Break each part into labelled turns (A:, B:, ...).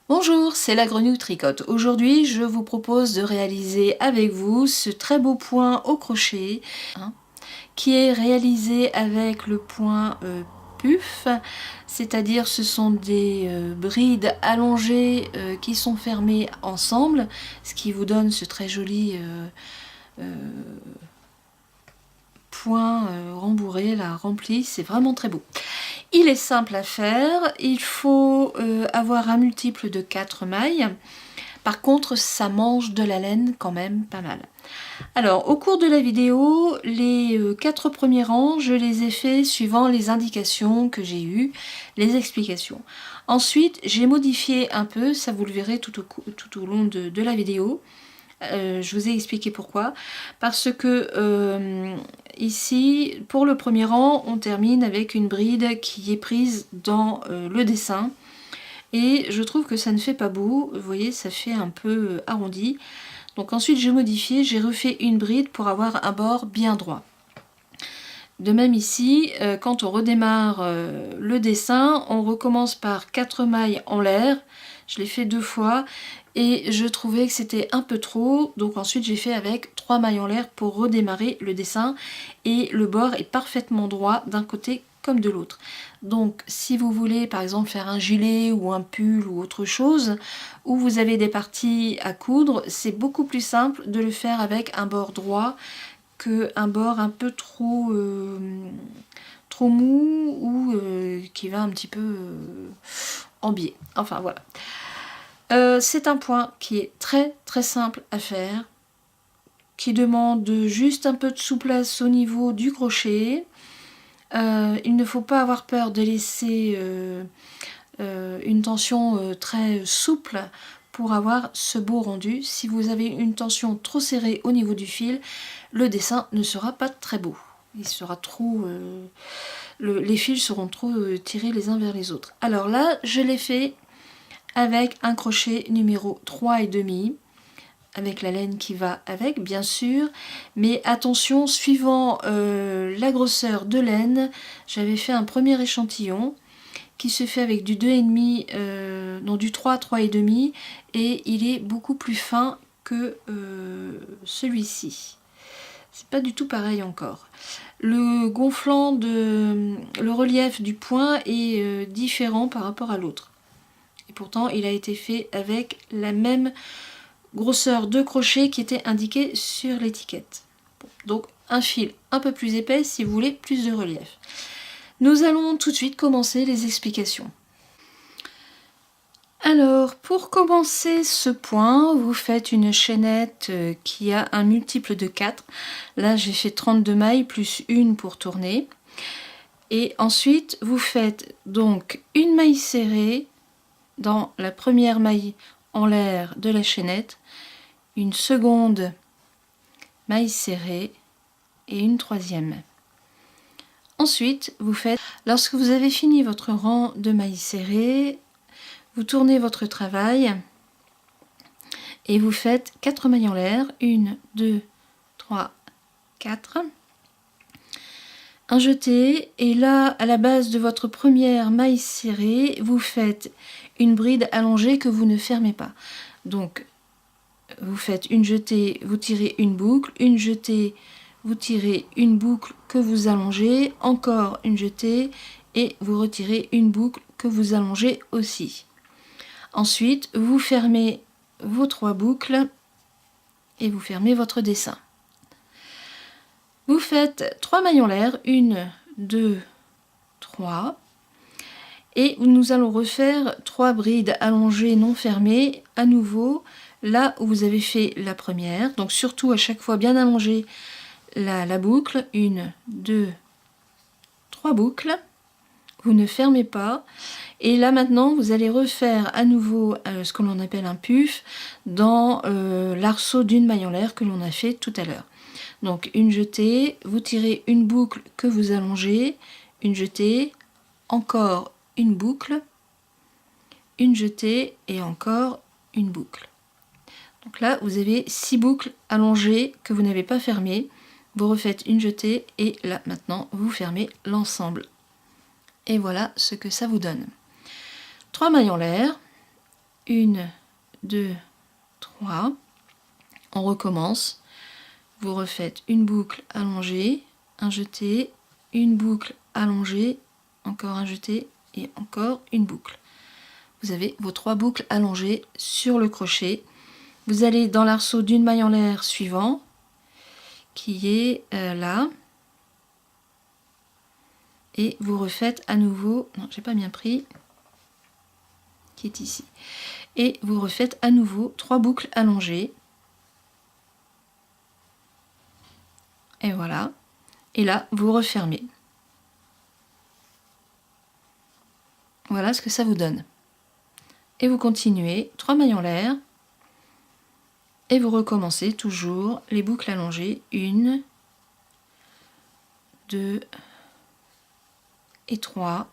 A: Bonjour, c'est la Grenouille Tricote. Aujourd'hui, je vous propose de réaliser avec vous ce très beau point au crochet, qui est réalisé avec le point puff, c'est-à-dire ce sont des brides allongées qui sont fermées ensemble, ce qui vous donne ce très joli point rembourré, là, rempli, c'est vraiment très beau. Il est simple à faire, il faut avoir un multiple de 4 mailles. Par contre, ça mange de la laine quand même pas mal. Alors, au cours de la vidéo, les 4 premiers rangs, je les ai faits suivant les indications que j'ai eues, les explications. Ensuite, j'ai modifié un peu, ça vous le verrez tout au long de la vidéo. Je vous ai expliqué pourquoi. Parce que ici, pour le premier rang, on termine avec une bride qui est prise dans le dessin. Et je trouve que ça ne fait pas beau. Vous voyez, ça fait un peu arrondi. Donc ensuite, j'ai modifié, j'ai refait une bride pour avoir un bord bien droit. De même ici, quand on redémarre le dessin, on recommence par 4 mailles en l'air. Je l'ai fait 2 fois et je trouvais que c'était un peu trop. Donc ensuite, j'ai fait avec 3 mailles en l'air pour redémarrer le dessin. Et le bord est parfaitement droit d'un côté comme de l'autre. Donc si vous voulez par exemple faire un gilet ou un pull ou autre chose, où vous avez des parties à coudre, c'est beaucoup plus simple de le faire avec un bord droit qu'un bord un peu trop mou ou qui va un petit peu en biais. Enfin voilà. C'est un point qui est très simple à faire, qui demande juste un peu de souplesse au niveau du crochet. Il ne faut pas avoir peur de laisser une tension très souple pour avoir ce beau rendu. Si vous avez une tension trop serrée au niveau du fil, le dessin ne sera pas très beau. Il sera trop, les fils seront trop tirés les uns vers les autres. Alors là, je l'ai fait avec un crochet numéro 3,5, avec la laine qui va avec, bien sûr. Mais attention, suivant la grosseur de laine, j'avais fait un premier échantillon qui se fait avec du 2,5, non du 3, 3,5, et il est beaucoup plus fin que celui-ci. C'est pas du tout pareil encore. Le gonflant le relief du point est différent par rapport à l'autre. Et pourtant, il a été fait avec la même grosseur de crochet qui était indiquée sur l'étiquette. Bon, donc un fil un peu plus épais si vous voulez plus de relief. Nous allons tout de suite commencer les explications. Alors, pour commencer ce point, vous faites une chaînette qui a un multiple de 4. Là, j'ai fait 32 mailles plus une pour tourner. Et ensuite, vous faites donc une maille serrée dans la première maille en l'air de la chaînette, une seconde maille serrée et une troisième. Ensuite, vous faites, lorsque vous avez fini votre rang de mailles serrées, vous tournez votre travail et vous faites 4 mailles en l'air, 1, 2, 3, 4. Un jeté, et là, à la base de votre première maille serrée, vous faites une bride allongée que vous ne fermez pas. Donc, vous faites une jetée, vous tirez une boucle, une jetée, vous tirez une boucle que vous allongez, encore une jetée, et vous retirez une boucle que vous allongez aussi. Ensuite, vous fermez vos 3 boucles et vous fermez votre dessin. Vous faites 3 mailles en l'air, 1, 2, 3. Et nous allons refaire 3 brides allongées non fermées, à nouveau, là où vous avez fait la première. Donc surtout à chaque fois bien allonger la boucle. 1, 2, 3 boucles. Vous ne fermez pas. Et là maintenant, vous allez refaire à nouveau ce que l'on appelle un puff dans l'arceau d'une maille en l'air que l'on a fait tout à l'heure. Donc une jetée, vous tirez une boucle que vous allongez, une jetée, encore une boucle, une jetée et encore une boucle. Donc là, vous avez 6 boucles allongées que vous n'avez pas fermées. Vous refaites une jetée et là maintenant, vous fermez l'ensemble. Et voilà ce que ça vous donne. 3 mailles en l'air, 1, 2, 3. On recommence. Vous refaites une boucle allongée, un jeté, une boucle allongée, encore un jeté et encore une boucle. Vous avez vos 3 boucles allongées sur le crochet. Vous allez dans l'arceau d'une maille en l'air suivant, qui est là. Et vous refaites à nouveau, non, j'ai pas bien pris, qui est ici. Et vous refaites à nouveau 3 boucles allongées. Et voilà. Et là, vous refermez. Voilà ce que ça vous donne. Et vous continuez, 3 mailles en l'air. Et vous recommencez toujours les boucles allongées. 1, 2 et 3.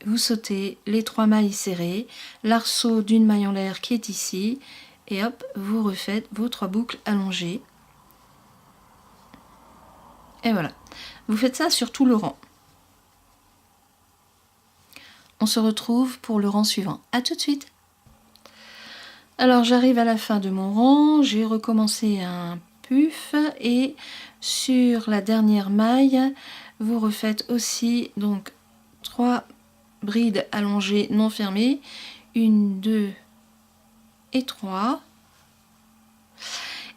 A: Vous sautez les 3 mailles serrées, l'arceau d'une maille en l'air qui est ici. Et hop, vous refaites vos 3 boucles allongées. Et voilà. Vous faites ça sur tout le rang. On se retrouve pour le rang suivant. À tout de suite. Alors j'arrive à la fin de mon rang, j'ai recommencé un puff et sur la dernière maille, vous refaites aussi donc 3 brides allongées non fermées, 1, 2 et 3.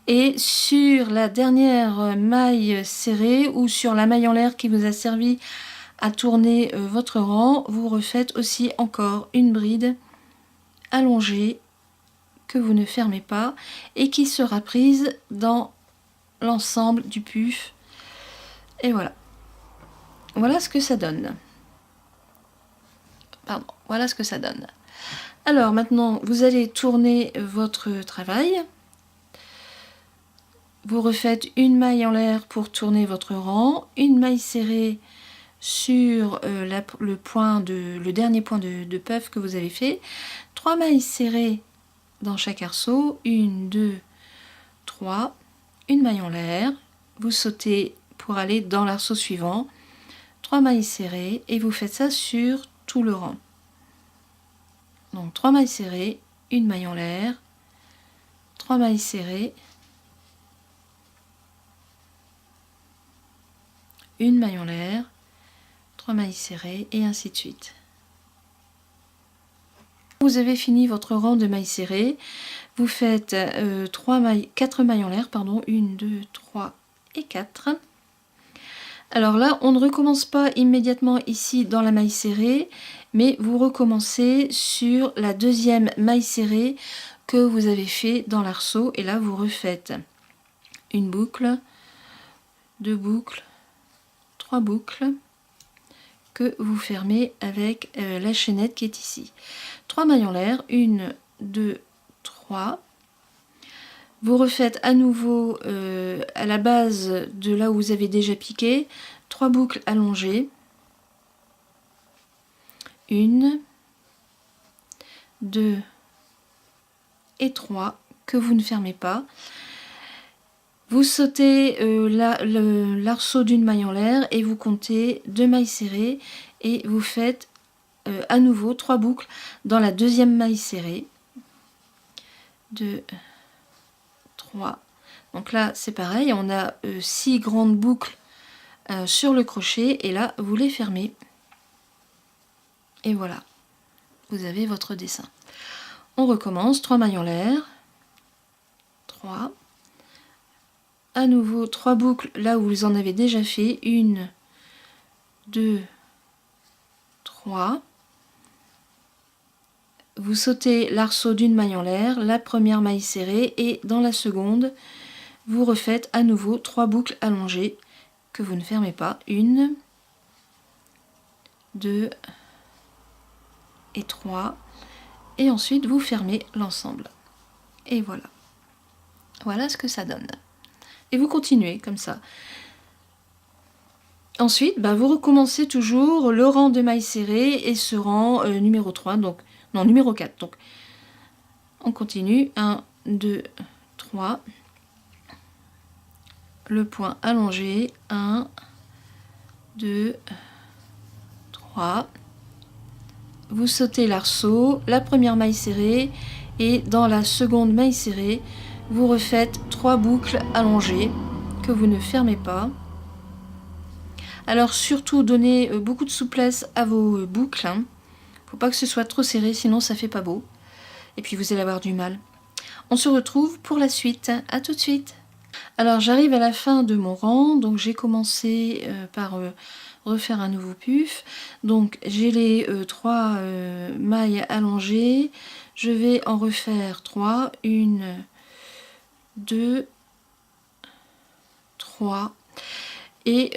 A: Et sur la dernière maille serrée ou sur la maille en l'air qui vous a servi à tourner votre rang, vous refaites aussi encore une bride allongée que vous ne fermez pas et qui sera prise dans l'ensemble du puff. Et voilà. Voilà ce que ça donne. Pardon, voilà ce que ça donne. Alors maintenant, vous allez tourner votre travail. Vous refaites une maille en l'air pour tourner votre rang, une maille serrée sur le dernier point de puff que vous avez fait, 3 mailles serrées dans chaque arceau, 1, 2, 3, une maille en l'air, vous sautez pour aller dans l'arceau suivant, 3 mailles serrées et vous faites ça sur tout le rang. Donc 3 mailles serrées, une maille en l'air, 3 mailles serrées, une maille en l'air, 3 mailles serrées et ainsi de suite. Vous avez fini votre rang de mailles serrées, vous faites 4 mailles en l'air, pardon, 1, 2, 3 et 4. Alors là, on ne recommence pas immédiatement ici dans la maille serrée, mais vous recommencez sur la deuxième maille serrée que vous avez fait dans l'arceau. Et là, vous refaites une boucle, 2 boucles, 3 boucles que vous fermez avec la chaînette qui est ici. 3 mailles en l'air, 1, 2, 3. Vous refaites à nouveau à la base de là où vous avez déjà piqué, 3 boucles allongées. 1, 2 et 3 que vous ne fermez pas. Vous sautez l'arceau d'une maille en l'air et vous comptez 2 mailles serrées et vous faites à nouveau 3 boucles dans la deuxième maille serrée. 2, 3. Donc là c'est pareil, on a 6 grandes boucles sur le crochet et là vous les fermez. Et voilà, vous avez votre dessin. On recommence, 3 mailles en l'air, 3. À nouveau 3 boucles là où vous en avez déjà fait, 1, 2, 3. Vous sautez l'arceau d'une maille en l'air, la première maille serrée et dans la seconde, vous refaites à nouveau 3 boucles allongées que vous ne fermez pas. 1, 2 et 3. Et ensuite vous fermez l'ensemble. Et voilà. Voilà ce que ça donne. Et vous continuez comme ça. Ensuite, vous recommencez toujours le rang de mailles serrées et ce rang numéro 3, donc non, numéro 4. Donc on continue. 1, 2, 3. Le point allongé. 1, 2, 3. vous sautez l'arceau, la première maille serrée, et dans la seconde maille serrée, vous refaites 3 boucles allongées que vous ne fermez pas. Alors surtout donnez beaucoup de souplesse à vos boucles, hein. Faut pas que ce soit trop serré, sinon ça fait pas beau. Et puis vous allez avoir du mal. On se retrouve pour la suite. À tout de suite. Alors j'arrive à la fin de mon rang, donc j'ai commencé par refaire un nouveau puff. Donc j'ai les 3 mailles allongées. Je vais en refaire 3. 1, 2, 3. Et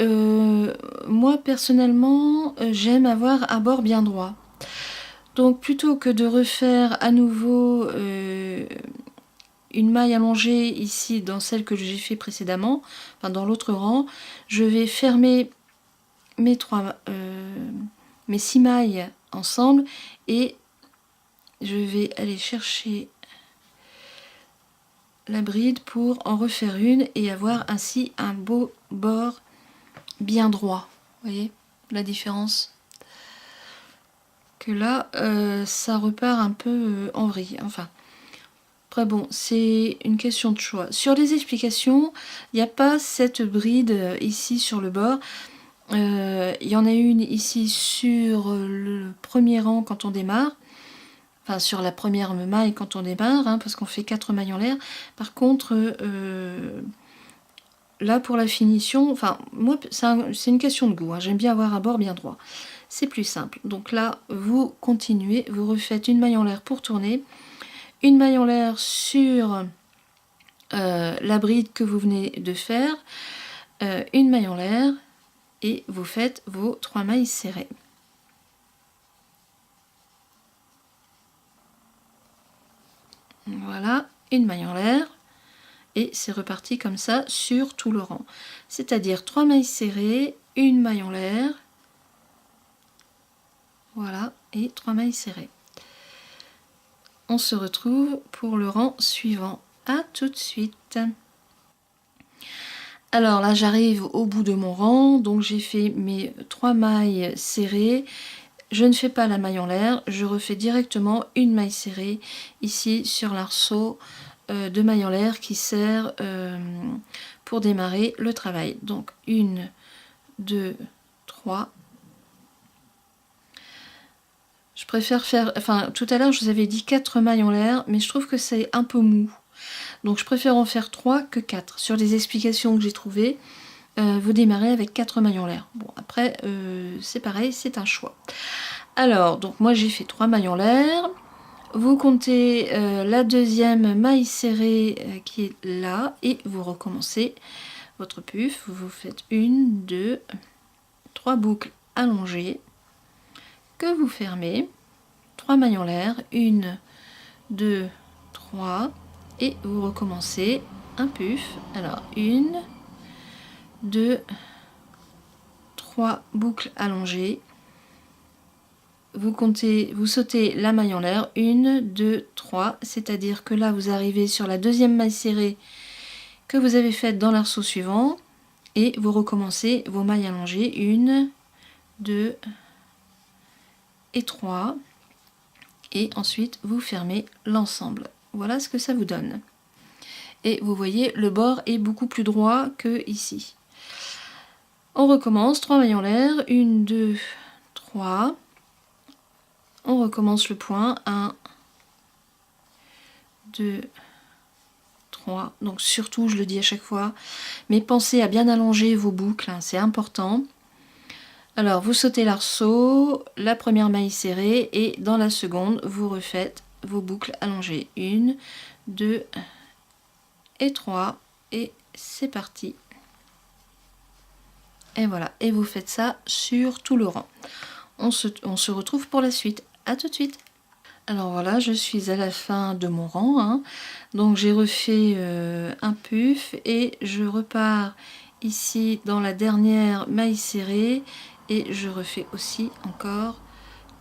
A: moi personnellement, j'aime avoir un bord bien droit. Donc plutôt que de refaire à nouveau une maille allongée ici dans celle que j'ai fait précédemment, enfin dans l'autre rang, je vais fermer mes 6 mailles ensemble et je vais aller chercher la bride pour en refaire une et avoir ainsi un beau bord bien droit. Vous voyez la différence? Que là, ça repart un peu en vrille. Enfin, après bon, c'est une question de choix. Sur les explications, il n'y a pas cette bride ici sur le bord. Il y en a une ici sur le premier rang quand on démarre. Enfin, sur la première maille quand on démarre, hein, parce qu'on fait 4 mailles en l'air. Par contre, là pour la finition, enfin, moi, c'est une question de goût. Hein. J'aime bien avoir un bord bien droit. C'est plus simple. Donc là, vous continuez, vous refaites une maille en l'air pour tourner, une maille en l'air sur la bride que vous venez de faire, une maille en l'air, et vous faites vos 3 mailles serrées. Voilà, une maille en l'air, et c'est reparti comme ça sur tout le rang. C'est-à-dire 3 mailles serrées, une maille en l'air, voilà, et 3 mailles serrées. On se retrouve pour le rang suivant. À tout de suite. Alors là, j'arrive au bout de mon rang, donc j'ai fait mes 3 mailles serrées. Je ne fais pas la maille en l'air, je refais directement une maille serrée ici sur l'arceau de maille en l'air qui sert pour démarrer le travail. Donc 1, 2, 3. Je préfère faire, enfin tout à l'heure je vous avais dit 4 mailles en l'air, mais je trouve que c'est un peu mou. Donc je préfère en faire 3 que 4. Sur les explications que j'ai trouvées, vous démarrez avec 4 mailles en l'air. Bon après c'est pareil, c'est un choix. Alors donc moi j'ai fait 3 mailles en l'air. Vous comptez la deuxième maille serrée qui est là et vous recommencez votre puff. Vous faites 1, 2, 3 boucles allongées que vous fermez, 3 mailles en l'air, 1, 2, 3 et vous recommencez un puff. Alors 1, 2, 3 boucles allongées. Vous comptez, vous sautez la maille en l'air, 1, 2, 3, c'est-à-dire que là vous arrivez sur la deuxième maille serrée que vous avez faite dans l'arceau suivant et vous recommencez vos mailles allongées, 1, 2 et 3 et ensuite vous fermez l'ensemble. Voilà ce que ça vous donne. Et vous voyez, le bord est beaucoup plus droit que ici. On recommence, 3 mailles en l'air, 1, 2, 3. On recommence le point, 1, 2, 3. Donc surtout, je le dis à chaque fois, mais pensez à bien allonger vos boucles, hein, c'est important. Alors, vous sautez l'arceau, la première maille serrée, et dans la seconde, vous refaites vos boucles allongées. 1, 2 et 3, et c'est parti. Et voilà, et vous faites ça sur tout le rang. On se retrouve pour la suite. À tout de suite. Alors voilà, je suis à la fin de mon rang, hein. Donc j'ai refait un puff et je repars ici dans la dernière maille serrée et je refais aussi encore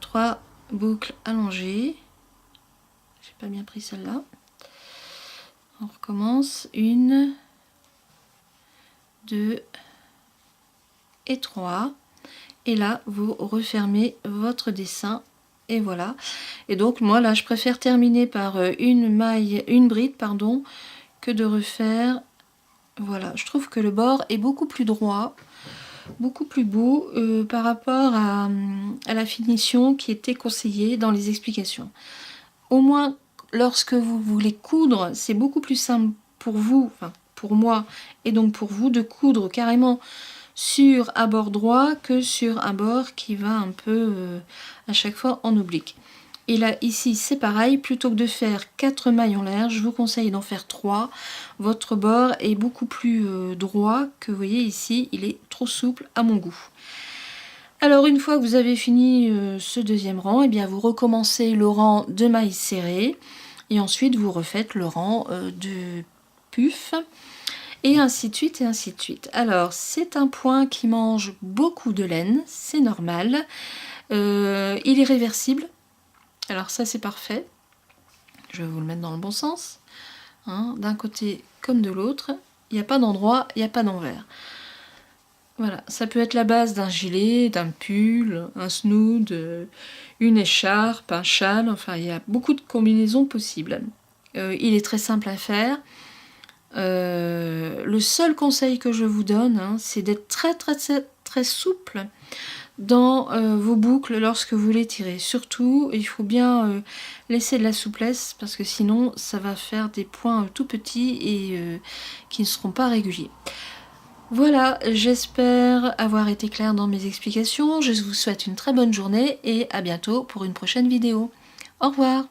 A: 3 boucles allongées. J'ai pas bien pris celle-là. On recommence, 1, 2 et 3. Et là, vous refermez votre dessin et voilà. Et donc moi là je préfère terminer par une bride pardon, que de refaire. Voilà, je trouve que le bord est beaucoup plus droit, beaucoup plus beau par rapport à la finition qui était conseillée dans les explications. Au moins, lorsque vous voulez coudre, c'est beaucoup plus simple pour vous, enfin pour moi, et donc pour vous, de coudre carrément sur un bord droit que sur un bord qui va un peu à chaque fois en oblique. Et là, ici, c'est pareil, plutôt que de faire 4 mailles en l'air, je vous conseille d'en faire 3. Votre bord est beaucoup plus droit que vous voyez ici, il est trop souple à mon goût. Alors, une fois que vous avez fini ce deuxième rang, et bien vous recommencez le rang de mailles serrées, et ensuite vous refaites le rang de puff, et ainsi de suite, et ainsi de suite. Alors, c'est un point qui mange beaucoup de laine, c'est normal. Il est réversible. Alors ça c'est parfait, je vais vous le mettre dans le bon sens, hein, d'un côté comme de l'autre, il n'y a pas d'endroit, il n'y a pas d'envers. Voilà, ça peut être la base d'un gilet, d'un pull, un snood, une écharpe, un châle, enfin il y a beaucoup de combinaisons possibles. Il est très simple à faire. Le seul conseil que je vous donne, hein, c'est d'être très souple dans vos boucles lorsque vous les tirez. Surtout, il faut bien laisser de la souplesse parce que sinon ça va faire des points tout petits et qui ne seront pas réguliers. Voilà, j'espère avoir été claire dans mes explications. Je vous souhaite une très bonne journée et à bientôt pour une prochaine vidéo. Au revoir!